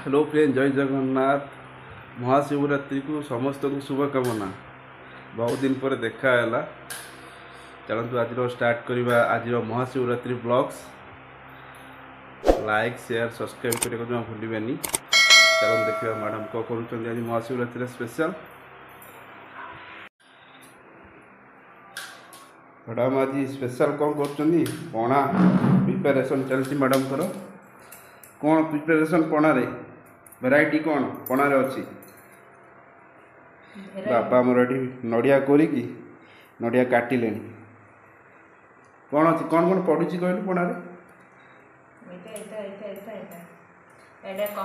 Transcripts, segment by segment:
Hello friend, जय जगन्नाथ। महाशिवरात्रि को समस्त को शुभकामना। बहुत दिन पर देखाला। चलतु आज स्टार्ट करवा आज Mahashivratri blogs. Like share subscribe करने को भूलिबेनी। चलो देखिए मैडम कौन करुँच आज महाशिवरात्रि स्पेशल। मैडम आज स्पेशल कौन कर पणा प्रिपेरेसन चलती मैडम कर कौन प्रिपेरेसन पणा रे वेराइटी कौन पणा रे अच्छी बापा मोर ये नड़िया कोरिकी नड़िया काटिले कौन अच्छी कौन कौन पड़ू कहलु पणा रे देखु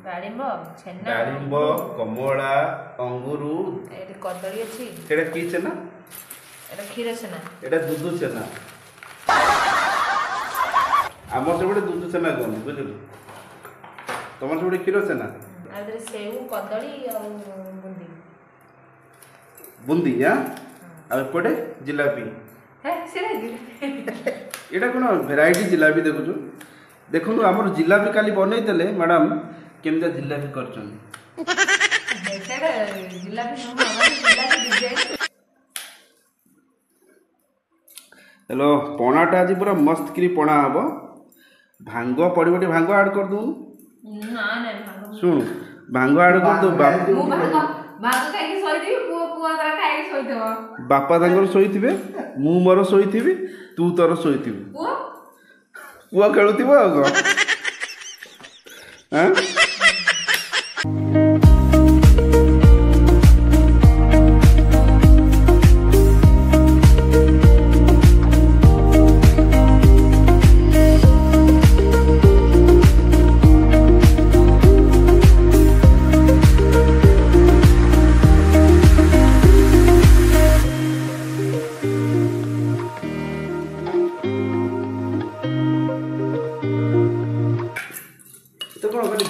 डालिंब कमला अंगूर कदली अच्छी कि छेना क्षीर छेना एटा दूध छेना आमर से गोटे दूध छेना कौन बुझल तुम से गोटे क्षीर छेना सेव कदली और बुंदी बुंदी आउटे जिलापी एटा कौन भेराइटी जिलापी देखु देखु आमर जिलापी काली बनई मैडम केमता जिलापी कर हेलो पणाटा आज पूरा मस्त करी पणा हम भांग पड़ो भांग आड कर दू शुण भांग आड कर दो बापा तांकर शोथे मु मोर शोथी तू तोर शोथी पुआ खेलुव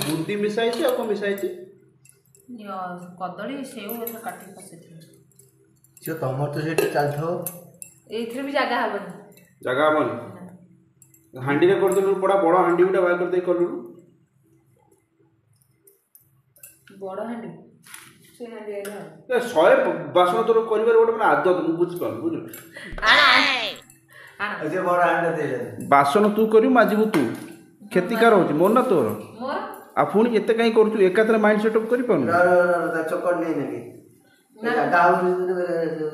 बुंदी मिसाई मिसाई कदली सेव काटी पसै तुम तो से चलथो एथरे भी जगह हबन जगह हबन हांडी रे कर देलु बड़ा बड़ा हांडी उटा बाय कर दे करलु बड़ा हांडी से हांडी आइला ए 100 बासन तोर करिवार गोटे माने आदत मु बुझ पान बुझ अजे बड़ा हांडी दे बासन तू करियो माजिबु तू क्षतिकार होची मोर ना तोर मोर आ पुणी एते कहीं करू एकाथरे माइंड सेटअप करि पानु चक्कर नहीं नेबी ना गाव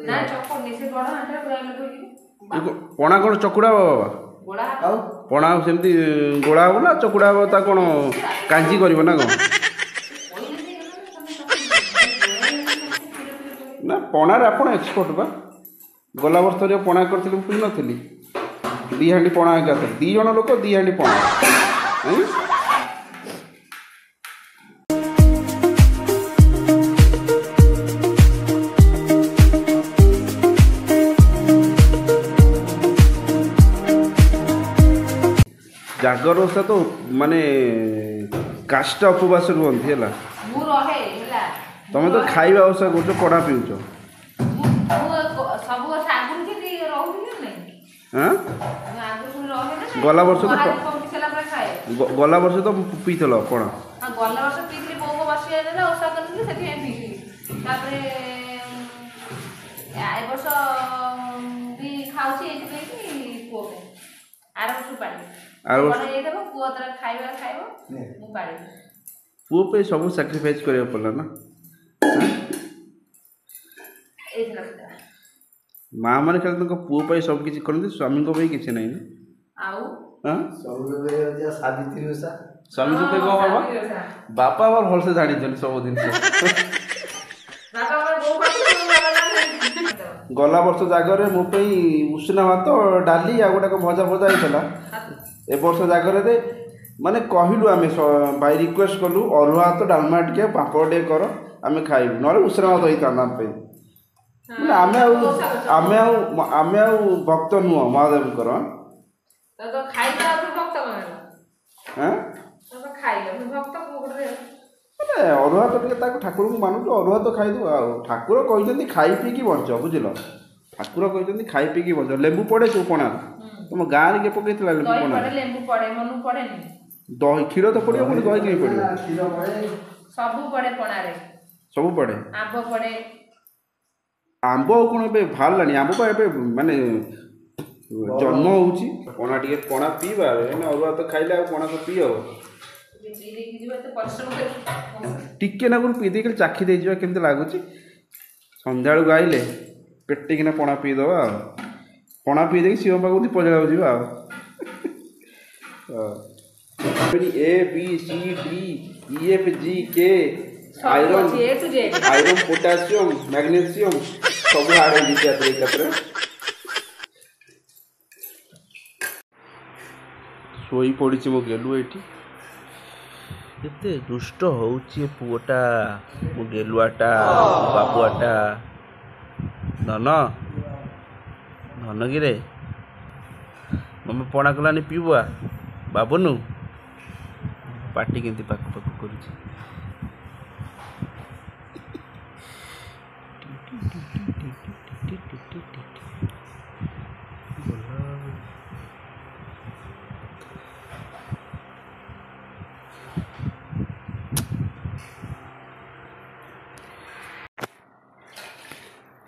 ना चक्कर नहीं से बड़ा हांडी पूरा लगे पणा कोन चकुड़ा बाबा गोड़ा आउ पणा सेमती गोड़ा हो ना चकुड़ा हो ता कोन कांजी करबो ना कोन ना पणा रे आपण एक्सपर्ट बा गला वर्ष रे पणा करथिलु पुई नथिली दी हांडी पणा एकाथरे दी जण लोक दी हांडी पणा जागर ओषा तो माने काष्ट उपवास रुहंती है तुम तो खाଇବା ओषा कर पड़ा पीउच गला वर्ष तो पीथल पणा पुओ पे सब सैक्रिफाइस करिया पड़ला ना माँ मैंने खाली पुओ पे सब किसी करते स्वामी को भाई किसी नहीं सावित्री ओषा स्वामी को कह बाबा बापा और भल से जानी सब दिन गला वर्ष जागर मो उषुना भात डाली आ गोटे भजा भजा होता ए वर्ष जागर माने कहलु आमे भाई रिक्वेस्ट कलु अरुआ तो डालमा टे पापड़ टे कर आमे खाइबु न उषुना भात होता माने आमे भक्त नुह महादेव कर अरुआ तो ठाकुर को मानु अरुआ तो खाइदु ठाकुर कहते खाई पीकी बंच बुझल ठाकुर कहते खाई पीकी बंच लेंबू पड़े चौ पणा तुम गाँव रे के पकईला लेंबू पणा लेंबू पड़े मनु पड़े ଦହି କ୍ଷୀର ତ ପଡ଼ିବ ପୁଣି ଦହି କାହିଁ ପଡ଼ିବ? କ୍ଷୀର ପଡ଼େ। ସବୁ ପଡେ ପଣାରେ। ସବୁ ପଡ଼େ। ଆମ୍ବ ପଡେ। ଆମ୍ବ ଆଉ କ'ଣ ଏବେ ବାହାରିଲାଣି? ଆମ୍ବ ପା ଏବେ ମାନେ ଜନ୍ମ ହେଉଛି। ପଣା ଟିକେ ପଣା ପିଇବା ଅରୁଆ ଭାତ ଖାଇଲେ ଆଉ ପଣା ତ ପିଇ ହେବ? ଟିକେ ନାଗୁରୁ ପିଇ ଦେଇକି ଚାଖି ଦେଇଯିବା କେମିତି ଲାଗୁଛି। ସନ୍ଧ୍ୟାବେଳକୁ ଆଇଲେ ପେଟିକିନା ପଣା ପିଇଦେବା ଆଉ। ପଣା ପିଇ ଦେଇକି ଶିବ ପାଖକୁ ଦୀପ ଜଳାଇବାକୁ ଯିବା ଆଉ। A B C D E F G K iron potassium magnesium सब आड हो शोई पड़ी मो गेलु ये दुष्ट होची पुओटा मो गेलुआटा बाबुआटा धन धन गिरे मम्मी पणा कलानी पीबुआ बाबुनु पार्टी केमती पाक पाक करुची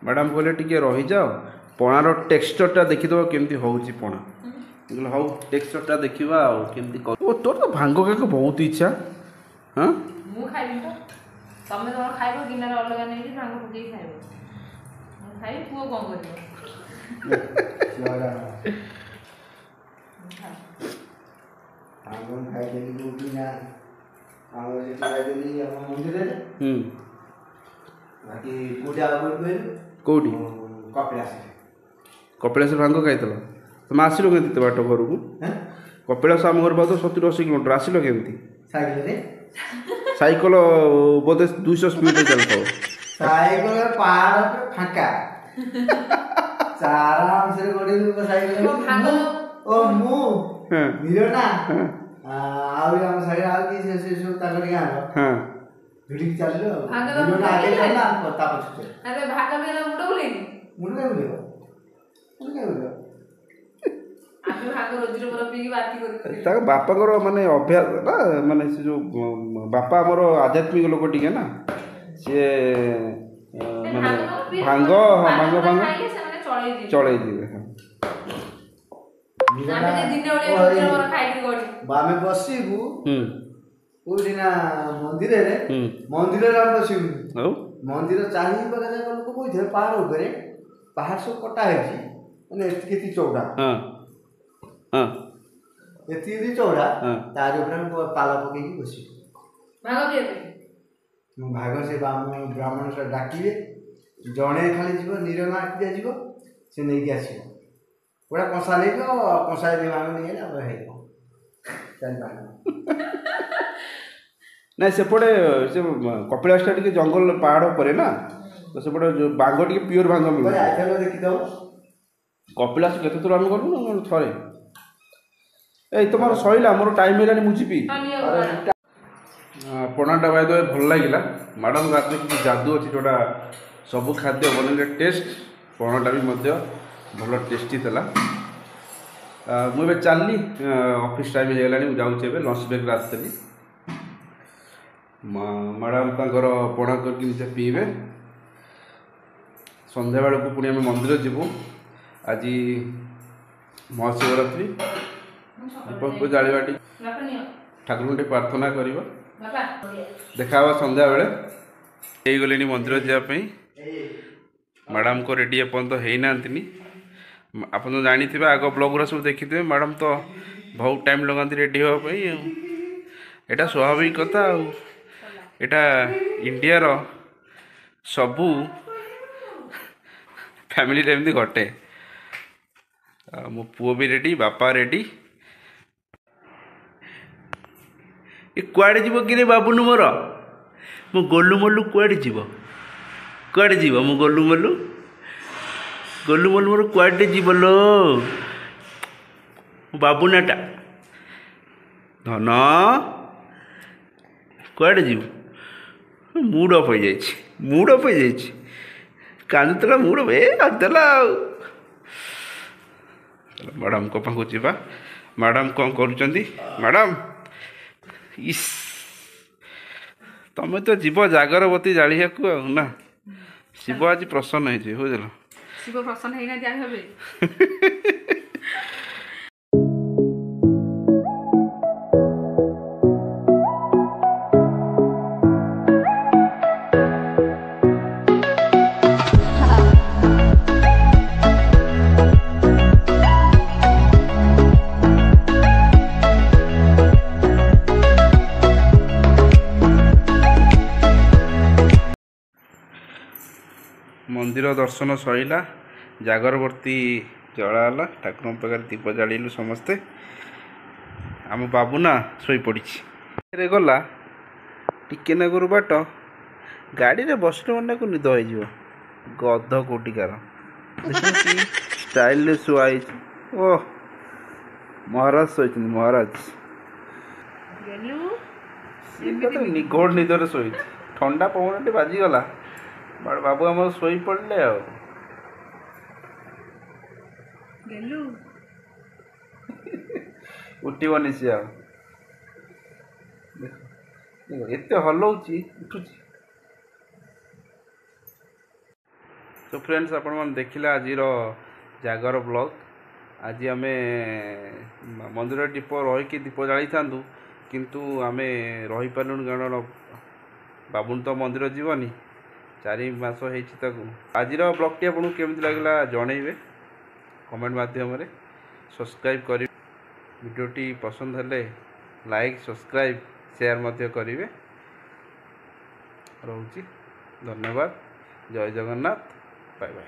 मैडम कहले टिके रही जाओ पणार टेक्सचरटा देखीदेव केमती होउची पणा हाउ टेक्सचरटा देखा केमती तोर तो भांग खाइक बहुत इच्छा। हाँ मु खाइबी तो तमे तोर खाइबो गिनार अलग नै कि भांग पके खाइबो मु खाइ पुओ कोन करियो आगन खाइ देली रोटी ना आगन से खाइ देली हम मंदिर रे बाकी कोडा बोल कोडी कपिलास कपिलास भांग खाइतलो तुम आसिल के बाट घर को कपिलास आम घर बहुत 70-80 किलोमीटर आसिल केमती साइकिल बोधे 200 स्पीड चलता साइकिल पहाड़ पे फांका आराम से गोड़ी साइकिल ओ मु मिलो ना आउ हम साइड आउ की से सब ताकर गां हां भिड़ी चललो मिलो ना आगे चलना पता पछते अरे भाग मेला मुंड बोलेनी मुंड के बोले बापा माने अभ्यास ना माने से जो बापा आमर आध्यात्मिक लोक टिके ना सी माने भांग भांग भांग चढ़े बामे बसिबू कोदिना मंदिर रे मंदिर रे हम बसिबू मंदिर चाहि बगा जा लोक कोइ पहाड़ ऊपर पहाड़ सब कटा है माने एति चौड़ा हां हां एति चौड़ा तार ऊपर हम पाला पके की बसी भाग बिए भाग से ब्राह्मण से डाकिबे जणे खाली जीव निरना आके जीव से नै के आसीबो पूरा कंसा नै को कंसा दे मांग नै ना हे चल बा ना सेपटे से कपिलास टे जंगल पहाड़ पर ना तो सेपटे बांग टे प्योर बांग मिले देखि दो कपिलास केते थोर हम गलु थरे ए तुम्हार सइला मोर टाइम हेलानी मु जीपी पणाटा बाय भल लगिला मैडम हाथ में किसी जादू अच्छी जोटा सबू खाद्य बनने टेस्ट पणाटा भी भल टेस्टी था मुझे चलनी ऑफिस टाइम होगा जाऊँचे लंच ब्रेक आसती मैडम तर पणा करके पीबे संध्या बेलू पुणी आम मंदिर जीवु आज महाशिवरात्रि दीपक जावा ठाकुर प्रार्थना करवा देखा संध्या बेले गले मंदिर जावाई मैडम को रेडी एपर्त होना आप जानी थे आग ब्लॉग सब देखी थे मैडम तो बहुत टाइम लगाती रेडी हाँपाई यहाँ स्वाभाविक कथा एटा इंडिया रो सबू फैमिली एमती घटे मो पुओ भी रेडी बापा रेडी कुआड़े जीव कि बाबुनु मोर मो गोलू मोलू कुआड़े जीव मो गोलू मोलू मोर कुआड़े जीव लो बाबुनाटा धन कुआड़े जीव मूड अफ हो जाए कांदुला मूड अफ देला मैडम को पाखु जा मैडम कौन कर मैडम ଇସ୍ ତମେ ତ ଯିବ ଜାଗରବତୀ ଜାଳିବାକୁ ଆଉ ନା ଶିବ ଆଜି ପ୍ରସନ୍ନ ହେଇଯିବେ ବୁଝିଲ। ଶିବ ପ୍ରସନ୍ନ ହେଇନାହାନ୍ତି ଜାଣି হবে। मंदिर दर्शन सैला जागरबर्ती जलाला ठाकुर पाखे दीप जालु समस्ते आम बाबू ना शोपड़ी गला टिके नागर बाट गाड़ी रे बसले मन को निद हो गध कोटिकार स्टाइल शुआई ओ महाराज शोच महाराज निघोड़ निदर शोई ठंडा पवन बाजिगला बड़ बाबू आम शोई पड़े उठबनी सी एत हलौची उठुची। तो फ्रेंड्स आपण मैंने देखिले आज जागर ब्लॉग आज आम मंदिर दीप रहीकि दीप जाई था किंतु आम रही पार्लुन कारण बाबुन तो मंदिर जीवनी 4 मास आज ब्लॉगटी आपको केमती लगला जनइबे कमेंट माध्यम सब्सक्राइब कर वीडियोटी पसंद हेले लाइक सब्सक्राइब शेयर करेंगे। रोची धन्यवाद। जय जगन्नाथ। Bye bye.